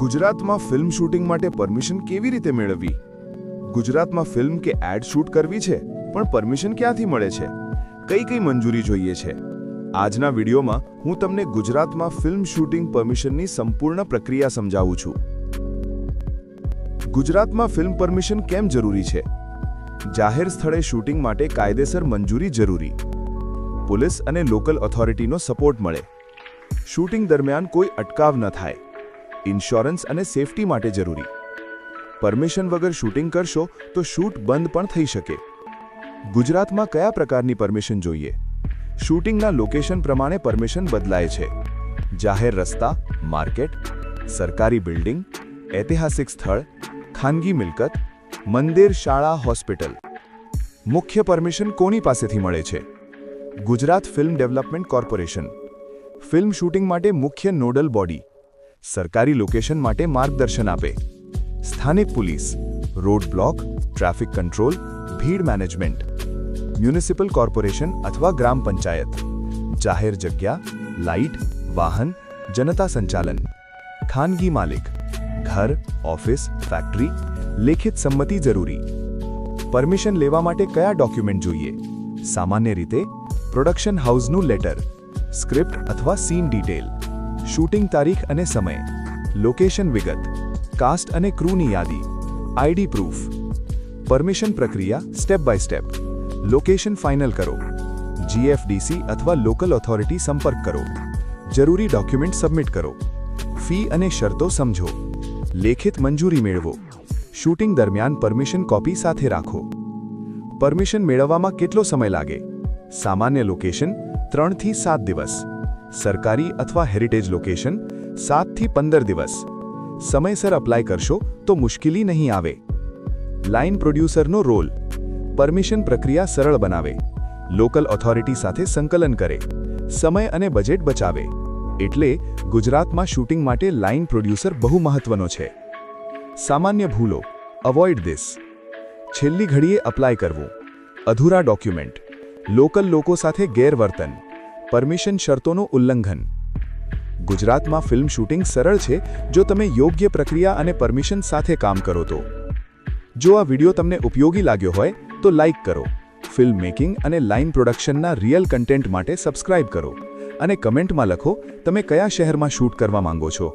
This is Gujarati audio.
ગુજરાતમાં ફિલ્મ શૂટિંગ માટે પરમિશન કેવી રીતે મેળવવી? ગુજરાતમાં ફિલ્મ કે એડ શૂટ કરવી છે, પણ પરમિશન ક્યાંથી મળે છે? કઈ કઈ મંજૂરી જોઈએ છે? આજના વિડીયોમાં હું તમને ગુજરાતમાં ફિલ્મ શૂટિંગ પરમિશનની સંપૂર્ણ પ્રક્રિયા સમજાવું છું. ગુજરાતમાં ફિલ્મ પરમિશન કેમ જરૂરી છે? જાહેર સ્થળે શૂટિંગ માટે કાયદેસર મંજૂરી જરૂરી. પોલીસ અને લોકલ ઓથોરિટીનો સપોર્ટ મળે. શૂટિંગ દરમિયાન કોઈ અટકાવ ન થાય. ઇન્સ્યોરન્સ અને સેફટી માટે જરૂરી. પરમિશન વગર શૂટિંગ કરશો તો શૂટ બંધ પણ થઈ શકે. ગુજરાતમાં કયા પ્રકારની પરમિશન જોઈએ? શૂટિંગના લોકેશન પ્રમાણે પરમિશન બદલાય છે. જાહેર રસ્તા, માર્કેટ, સરકારી બિલ્ડિંગ, ઐતિહાસિક સ્થળ, ખાનગી મિલકત, મંદિર, શાળા, હોસ્પિટલ. મુખ્ય પરમિશન કોની પાસેથી મળે છે? Gujarat film development corporation. Film shooting માટે મુખ્ય નોડલ બોડી. સરકારી લોકેશન માટે માર્ગદર્શન આપે. સ્થાનિક police, road block, traffic control, ભીડ મેનેજમેન્ટ. મ્યુનિસિપલ કોર્પોરેશન અથવા ગ્રામ પંચાયત. જાહેર જગ્યા, લાઇટ, વાહન, જનતા સંચાલન. ખાનગી માલિક, ઘર, ઓફિસ, ફેક્ટરી. લેખિત સંમતિ જરૂરી. પરમિશન લેવા માટે કયા ડોક્યુમેન્ટ જોઈએ? સામાન્ય રીતે પ્રોડક્શન હાઉસનું લેટર, સ્ક્રિપ્ટ અથવા સીન ડિટેલ, શૂટિંગ તારીખ અને સમય, લોકેશન વિગત, કાસ્ટ અને ક્રૂની યાદી, આઈડી પ્રૂફ. પરમિશન પ્રક્રિયા step by step. Location final કરો. જીએફડીસી અથવા લોકલ ઓથોરિટી સંપર્ક કરો. જરૂરી ડોક્યુમેન્ટ સબમિટ કરો. ફી અને શરતો સમજો. લેખિત મંજૂરી મેળવો. શૂટિંગ દરમિયાન પરમિશન કોપી સાથે રાખો. પરમિશન મેળવવામાં કેટલો સમય લાગે? સામાન્ય લોકેશન 3 થી 7 દિવસ. સરકારી અથવા હેરિટેજ લોકેશન 7 થી 15 દિવસ. સમયસર અપ્લાય કરશો તો મુશ્કેલી નહીં આવે. Line પ્રોડ્યુસરનો role. પરમિશન પ્રક્રિયા સરળ બનાવે. લોકલ ઓથોરિટી સાથે સંકલન કરે. સમય અને બજેટ બચાવે. એટલે ગુજરાતમાં શૂટિંગ માટે લાઇન પ્રોડ્યુસર બહુ મહત્વનો છે. સામાન્ય ભૂલો. Avoid this. છેલ્લી ઘડીએ અપ્લાય કરવું. અધૂરા ડોક્યુમેન્ટ. લોકલ લોકો સાથે ગેરવર્તન. પરમિશન શરતોનું ઉલ્લંઘન. ગુજરાતમાં ફિલ્મ શૂટિંગ સરળ છે જો તમે યોગ્ય પ્રક્રિયા અને પરમિશન સાથે કામ કરો તો. જો આ વિડીયો તમને ઉપયોગી લાગ્યો હોય તો લાઇક કરો. ફિલ્મ મેકિંગ અને લાઇન પ્રોડક્શનના રિયલ કન્ટેન્ટ માટે સબસ્ક્રાઇબ કરો. અને કમેન્ટમાં લખો તમે કયા શહેરમાં શૂટ કરવા માંગો છો.